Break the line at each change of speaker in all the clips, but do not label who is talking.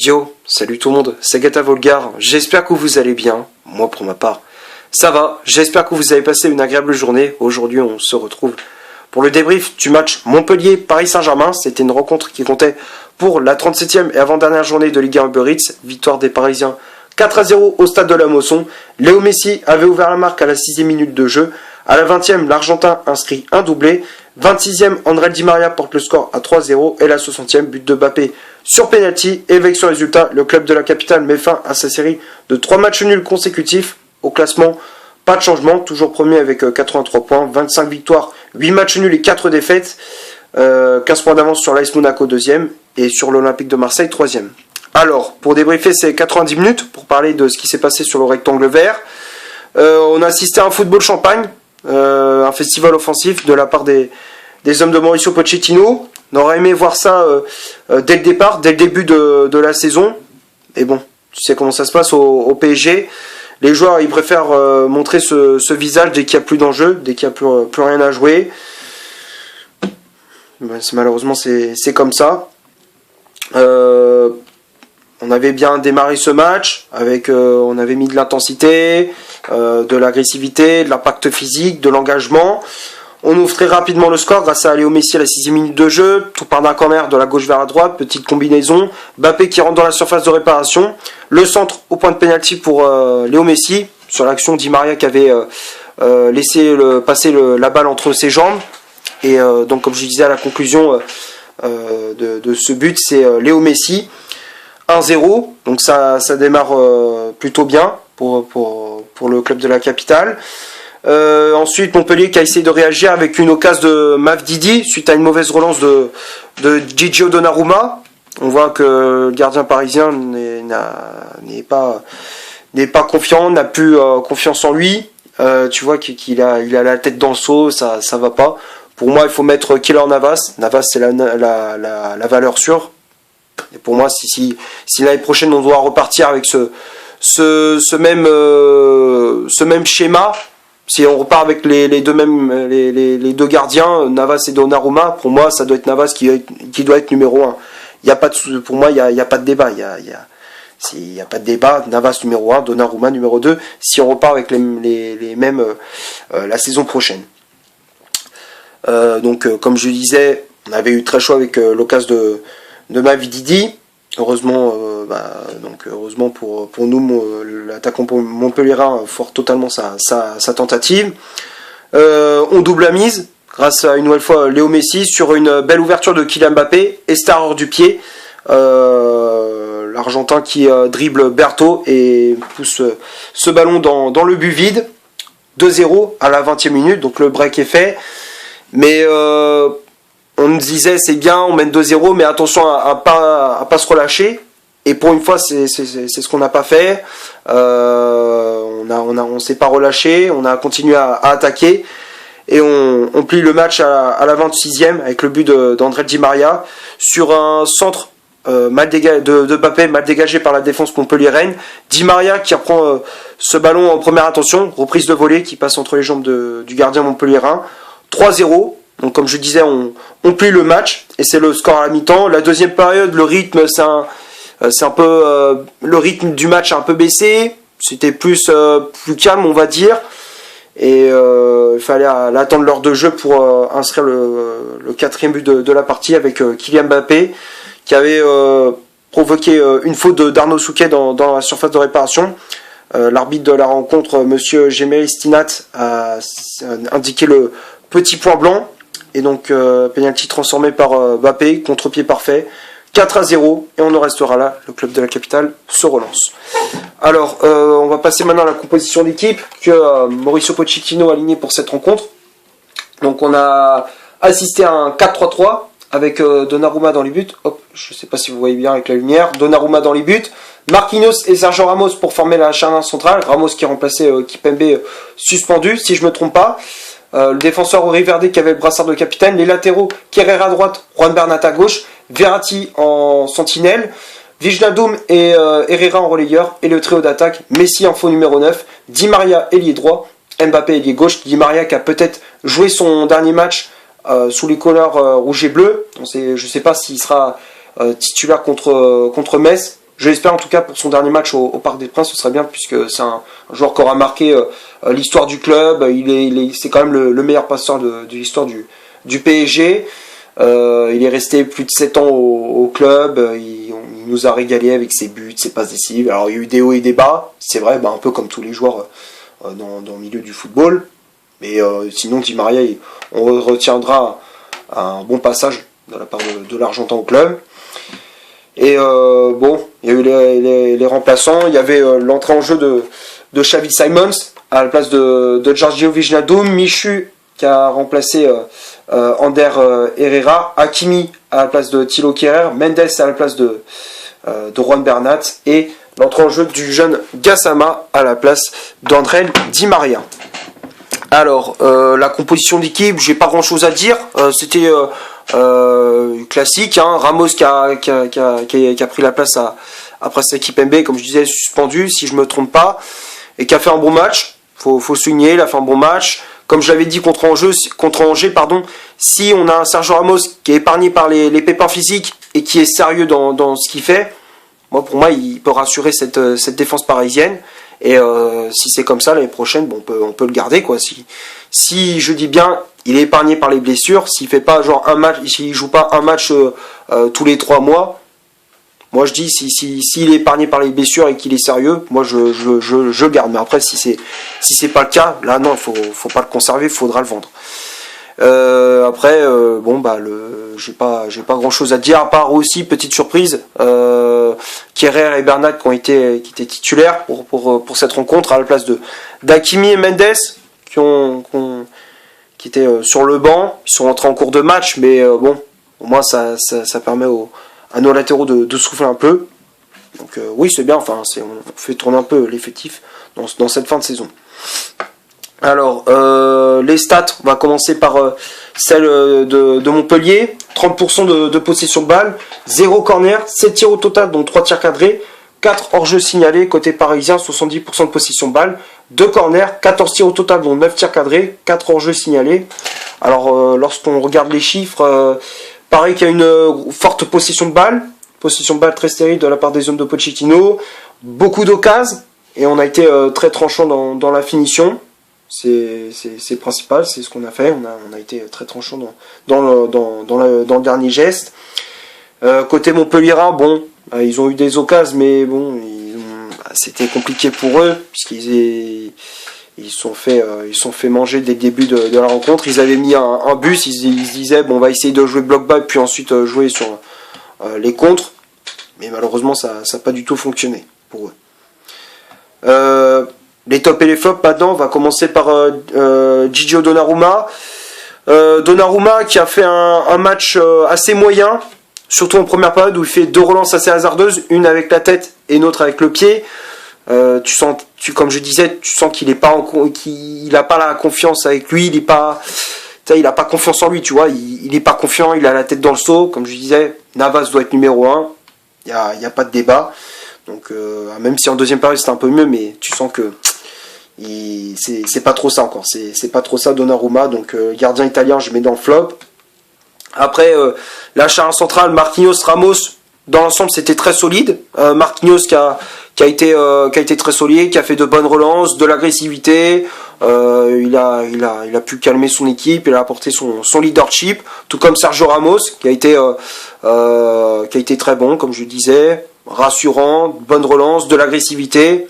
Yo, salut tout le monde, c'est Gata Volgar, j'espère que vous allez bien, moi pour ma part, ça va, j'espère que vous avez passé une agréable journée. Aujourd'hui on se retrouve pour le débrief du match Montpellier-Paris Saint-Germain. C'était une rencontre qui comptait pour la 37e et avant-dernière journée de Ligue 1 Uber Eats, victoire des Parisiens 4-0 au stade de la Mosson. Léo Messi avait ouvert la marque à la 6e minute de jeu, à la 20e l'Argentin inscrit un doublé, 26e André Di Maria porte le score à 3-0 et la 60e but de Mbappé sur penalty. Et avec ce résultat, le club de la capitale met fin à sa série de 3 matchs nuls consécutifs. Au classement, pas de changement, toujours premier avec 83 points, 25 victoires, 8 matchs nuls et 4 défaites, 15 points d'avance sur l'AS Monaco 2e et sur l'Olympique de Marseille 3e. Alors, pour débriefer ces 90 minutes, pour parler de ce qui s'est passé sur le rectangle vert, on a assisté à un football champagne, un festival offensif de la part des hommes de Mauricio Pochettino. On aurait aimé voir ça dès le départ, dès le début de la saison. Et bon, tu sais comment ça se passe au PSG. Les joueurs, ils préfèrent montrer ce visage dès qu'il n'y a plus d'enjeu, dès qu'il n'y a plus rien à jouer. Ben, malheureusement, c'est comme ça. On avait bien démarré ce match, on avait mis de l'intensité, de l'agressivité, de l'impact physique, de l'engagement. On ouvre très rapidement le score grâce à Léo Messi à la 6e minute de jeu. Tout part d'un corner de la gauche vers la droite, petite combinaison. Mbappé qui rentre dans la surface de réparation. Le centre au point de pénalty pour Léo Messi, sur l'action Di Maria qui avait laissé passer la balle entre ses jambes. Et donc comme je disais à la conclusion de ce but, c'est Léo Messi. 1-0, donc ça démarre plutôt bien pour le club de la capitale. Ensuite Montpellier qui a essayé de réagir avec une occasion de Mavdidi suite à une mauvaise relance de Gigio Donnarumma. On voit que le gardien parisien n'est pas confiant, n'a plus confiance en lui. Tu vois qu'il a la tête dans le seau, ça va pas. Pour moi il faut mettre Keylor Navas. Navas c'est la valeur sûre. Et pour moi, si l'année prochaine on doit repartir avec ce même schéma, si on repart avec les deux gardiens, Navas et Donnarumma, pour moi ça doit être Navas qui doit être numéro 1. Pour moi, il y a pas de débat. Il y a pas de débat. Navas numéro 1, Donnarumma numéro 2. Si on repart avec les mêmes la saison prochaine. Donc, comme je disais, on avait eu très chaud avec l'occasion de Mavdidi. Heureusement, heureusement pour nous, l'attaquant montpelliérain foire totalement sa tentative. On double la mise grâce à une nouvelle fois Léo Messi sur une belle ouverture de Kylian Mbappé et star hors du pied. L'Argentin qui dribble Berto et pousse ce ballon dans le but vide. 2-0 à la 20e minute, donc le break est fait. Mais on nous disait c'est bien, on mène 2-0, mais attention à pas se relâcher. Et pour une fois, c'est ce qu'on n'a pas fait. On s'est pas relâché, on a continué à attaquer. Et on plie le match à la 26e avec le but d'André Di Maria sur un centre de Mbappé mal dégagé par la défense montpelliéraine. Di Maria qui reprend ce ballon en première intention, reprise de volée qui passe entre les jambes du gardien montpelliérain. 3-0. Donc comme je disais, on plie le match et c'est le score à la mi-temps. La deuxième période, le rythme, c'est un peu le rythme du match a un peu baissé. C'était plus calme, on va dire. Et il fallait attendre l'heure de jeu pour inscrire le 4e but de la partie avec Kylian Mbappé qui avait provoqué une faute d'Arnaud Souquet dans la surface de réparation. L'arbitre de la rencontre, Monsieur Gemery Stinat, a indiqué le petit point blanc. Et donc, penalty transformé par Mbappé, contre-pied parfait, 4-0, et on en restera là, le club de la capitale se relance. Alors, on va passer maintenant à la composition d'équipe que Mauricio Pochettino a aligné pour cette rencontre. Donc, on a assisté à un 4-3-3 avec Donnarumma dans les buts. Hop, je ne sais pas si vous voyez bien avec la lumière. Donnarumma dans les buts. Marquinhos et Sergio Ramos pour former la charnière centrale. Ramos qui remplaçait Kimpembe suspendu, si je ne me trompe pas. Le défenseur Riverde qui avait le brassard de capitaine, les latéraux Kerrer à droite, Juan Bernat à gauche, Verratti en sentinelle, Wijnaldum et Herrera en relayeur, et le trio d'attaque, Messi en faux numéro 9, Di Maria ailier droit, Mbappé ailier gauche, Di Maria qui a peut-être joué son dernier match sous les couleurs rouge et bleu. Je ne sais pas s'il sera titulaire contre Metz. Je l'espère en tout cas pour son dernier match au Parc des Princes, ce serait bien puisque c'est un joueur qui aura marqué l'histoire du club. C'est quand même le meilleur passeur de l'histoire du PSG. Il est resté plus de 7 ans au club. Il nous a régalé avec ses buts, ses passes décisives. Alors il y a eu des hauts et des bas, c'est vrai, un peu comme tous les joueurs dans le milieu du football. Mais sinon, Di Maria, on retiendra un bon passage de la part de l'Argentin au club. Et bon, il y a eu les remplaçants. Il y avait l'entrée en jeu de Xavi Simons à la place de Giorgio Wijnaldum, Michu qui a remplacé Ander Herrera, Hakimi à la place de Thilo Kehrer, Mendes à la place de Juan Bernat et l'entrée en jeu du jeune Gassama à la place d'André Di Maria. Alors, la composition d'équipe, j'ai pas grand chose à dire. C'était classique, hein. Ramos qui a pris la place après sa équipe MB, comme je disais, suspendu, si je me trompe pas, et qui a fait un bon match. Faut souligner, il a fait un bon match. Comme je l'avais dit contre Angers, si on a un Sergio Ramos qui est épargné par les pépins physiques et qui est sérieux dans ce qu'il fait, pour moi, il peut rassurer cette défense parisienne. Et si c'est comme ça l'année prochaine, on peut le garder, quoi. Si je dis bien, il est épargné par les blessures, s'il fait pas un match, s'il joue pas un match tous les 3 mois, moi je dis s'il est épargné par les blessures et qu'il est sérieux, moi je le garde. Mais après si c'est pas le cas, là non, faut pas le conserver, il faudra le vendre. Après j'ai pas grand chose à dire à part aussi petite surprise, Kehrer et Bernat qui étaient titulaires pour cette rencontre à la place d'Hakimi et Mendes qui étaient sur le banc. Ils sont entrés en cours de match, mais au moins ça permet à nos latéraux de souffler un peu. Donc oui, c'est bien, on fait tourner un peu l'effectif dans cette fin de saison. Alors, les stats, on va commencer par celle de Montpellier. 30% de possession de balle, 0 corner, 7 tirs au total, dont 3 tirs cadrés, 4 hors-jeu signalés. Côté parisien, 70% de possession de balle, 2 corners, 14 tirs au total, dont 9 tirs cadrés, 4 hors-jeu signalés. Alors, lorsqu'on regarde les chiffres, pareil qu'il y a une forte possession de balle très stérile de la part des hommes de Pochettino, beaucoup d'occasions, et on a été très tranchant dans la finition. C'est principal, c'est ce qu'on a fait. On a été très tranchant dans le dernier geste. Côté Montpellierin, ils ont eu des occasions, mais c'était compliqué pour eux puisqu'ils sont fait manger dès le début de la rencontre. Ils avaient mis un bus, ils se disaient on va essayer de jouer bloc bas puis ensuite jouer sur les contres, mais malheureusement ça n'a pas du tout fonctionné pour eux. Les tops et les flops maintenant, on va commencer par Gigio Donnarumma. Donnarumma qui a fait un match assez moyen, surtout en première période où il fait 2 relances assez hasardeuses, une avec la tête et une autre avec le pied. Comme je disais, tu sens qu'il n'a pas la confiance avec lui, il n'a pas confiance en lui, tu vois, il n'est pas confiant, il a la tête dans le seau. Comme je disais, Navas doit être numéro 1, il n'y a pas de débat. Donc même si en deuxième période c'était un peu mieux, mais tu sens que c'est pas trop ça encore, c'est pas trop ça Donnarumma. Donc gardien italien, je mets dans le flop. Après la charnière centrale, Marquinhos, Ramos, dans l'ensemble c'était très solide. Marquinhos qui a été très solide, qui a fait de bonnes relances, de l'agressivité. Il a pu calmer son équipe, il a apporté son leadership, tout comme Sergio Ramos qui a été très bon, comme je disais, rassurant, bonne relance, de l'agressivité.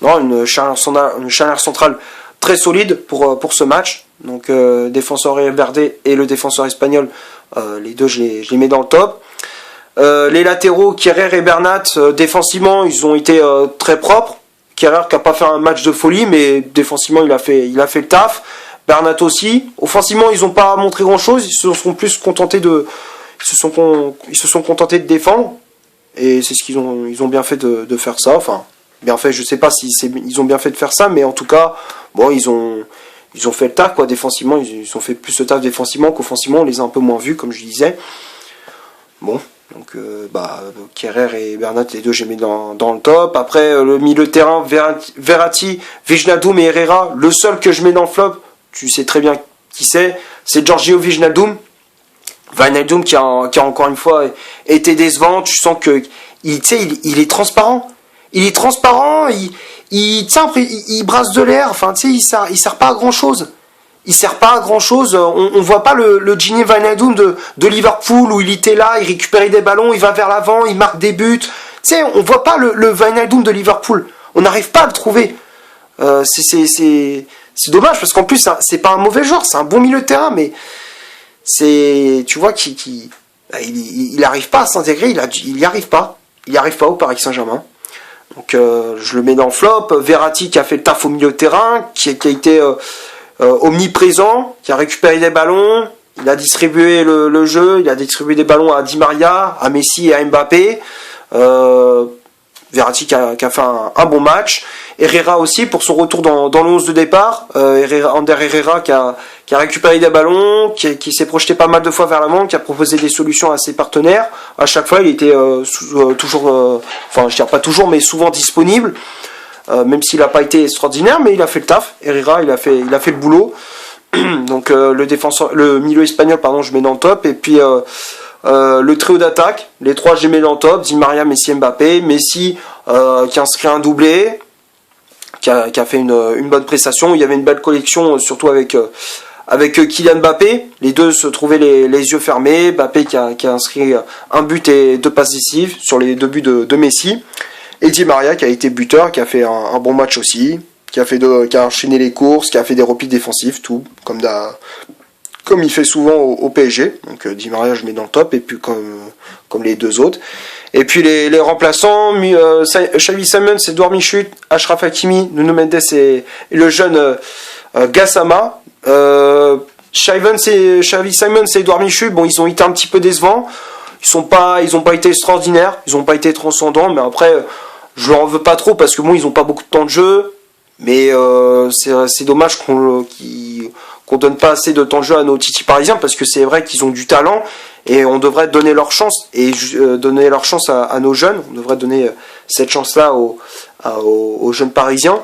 Non, une charnière centrale très solide pour ce match. Donc défenseur Valverde et le défenseur espagnol, les deux je les mets dans le top. Les latéraux, Kehrer et Bernat, défensivement, ils ont été très propres. Kehrer qui n'a pas fait un match de folie, mais défensivement, il a fait le taf. Bernat aussi. Offensivement, ils n'ont pas montré grand-chose. Ils se sont contentés de défendre. Et c'est ce qu'ils ont bien fait de faire ça. Enfin, bien fait, je sais pas si ils ont bien fait de faire ça, mais en tout cas, ils ont fait le taf, quoi. Défensivement, ils ont fait plus le taf défensivement qu'offensivement. On les a un peu moins vus, comme je disais. Bon. Donc Kehrer et Bernat, les deux j'ai mis dans le top. Après le milieu de terrain, Verratti, Wijnaldum et Herrera. Le seul que je mets dans le flop, tu sais très bien qui c'est Giorgio Wijnaldum. Wijnaldum qui a encore une fois été décevant. Tu sens que il est transparent. Il est transparent, il brasse de l'air, enfin, tu sais, il sert pas à grand chose. Il sert pas à grand chose. On voit pas le Gini Wijnaldum de Liverpool où il était là, il récupérait des ballons, il va vers l'avant, il marque des buts. Tu sais, on voit pas le Wijnaldum de Liverpool. On n'arrive pas à le trouver. C'est dommage parce qu'en plus, c'est pas un mauvais joueur, c'est un bon milieu de terrain, mais tu vois qu'il arrive pas à s'intégrer, il y arrive pas. Il y arrive pas au Paris Saint-Germain. Donc je le mets dans le flop. Verratti qui a fait le taf au milieu de terrain, qui a été omniprésent, qui a récupéré des ballons, il a distribué le jeu, il a distribué des ballons à Di Maria, à Messi et à Mbappé. Verratti qui a fait un bon match. Herrera aussi pour son retour dans le 11 de départ. Ander Herrera qui a récupéré des ballons, qui s'est projeté pas mal de fois vers l'avant, qui a proposé des solutions à ses partenaires. À chaque fois, il était toujours, enfin je dirais pas toujours, mais souvent disponible. Même s'il n'a pas été extraordinaire, mais il a fait le taf. Herrera, il a fait le boulot. Donc le milieu espagnol, pardon, je mets dans le top. Et puis le trio d'attaque, les trois, je les mets dans le top. Di Maria, Messi, Mbappé. Messi qui a inscrit un doublé, qui a fait une bonne prestation. Il y avait une belle collection, surtout avec Kylian Mbappé. Les deux se trouvaient les yeux fermés. Mbappé qui a inscrit un but et 2 passes décisives sur les 2 buts de Messi. Et Di Maria qui a été buteur, qui a fait un bon match aussi, qui a enchaîné les courses, qui a fait des replis défensifs, tout comme il fait souvent au PSG. Donc Di Maria je mets dans le top, et puis comme les deux autres. Et puis les remplaçants, Xavi Simons, Edouard Michut, Achraf Hakimi, Nuno Mendes et le jeune Gassama. Xavi Simons et Edouard Michut, bon, ils ont été un petit peu décevants. Ils ont pas été extraordinaires, ils ont pas été transcendants, mais après je leur en veux pas trop parce que bon, ils ont pas beaucoup de temps de jeu, mais c'est dommage qu'on donne pas assez de temps de jeu à nos titis parisiens, parce que c'est vrai qu'ils ont du talent et on devrait donner leur chance, et donner leur chance à nos jeunes. On devrait donner cette chance-là aux jeunes parisiens,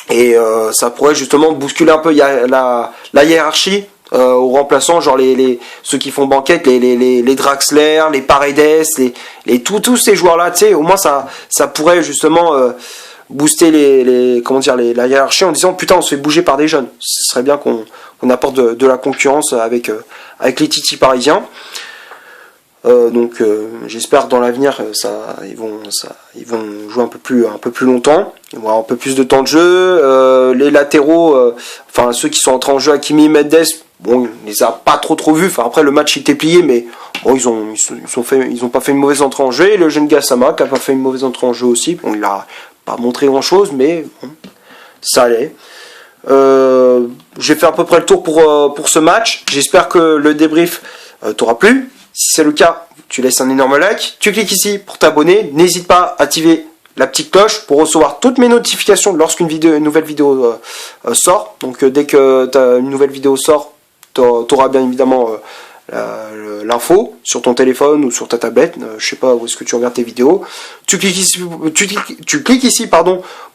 et ça pourrait justement bousculer un peu la hiérarchie aux remplaçants, genre ceux qui font banquette, les Draxler, les Paredes, tous ces joueurs-là, tu sais, au moins ça pourrait justement booster la hiérarchie en disant putain, on se fait bouger par des jeunes. Ce serait bien qu'on apporte de la concurrence avec les titis parisiens. Donc j'espère que dans l'avenir ils vont jouer un peu plus longtemps, ils vont avoir un peu plus de temps de jeu. Les latéraux, enfin ceux qui sont entrés en jeu, Hakimi, Mendes, bon, on les a pas trop vus. Enfin après le match était plié, mais bon, ils ont pas fait une mauvaise entrée en jeu. Et le jeune Gassama qui a pas fait une mauvaise entrée en jeu aussi. Bon, il a pas montré grand chose, mais bon, ça allait. J'ai fait à peu près le tour pour ce match. J'espère que le débrief t'aura plu. Si c'est le cas, tu laisses un énorme like, tu cliques ici pour t'abonner, n'hésite pas à activer la petite cloche pour recevoir toutes mes notifications lorsqu'une nouvelle vidéo sort. Donc dès que une nouvelle vidéo sort, tu auras bien évidemment l'info sur ton téléphone ou sur ta tablette, je sais pas où est-ce que tu regardes tes vidéos. Tu cliques ici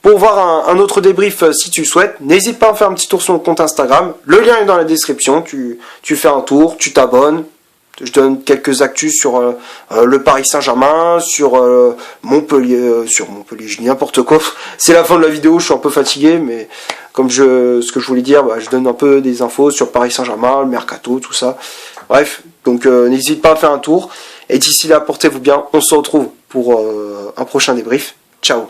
pour voir un autre débrief si tu le souhaites. N'hésite pas à faire un petit tour sur mon compte Instagram, le lien est dans la description, tu fais un tour, tu t'abonnes. Je donne quelques actus sur le Paris Saint-Germain, sur Montpellier, je dis n'importe quoi. C'est la fin de la vidéo, je suis un peu fatigué, mais ce que je voulais dire, je donne un peu des infos sur Paris Saint-Germain, le mercato, tout ça. Bref, donc n'hésite pas à faire un tour. Et d'ici là, portez-vous bien. On se retrouve pour un prochain débrief. Ciao.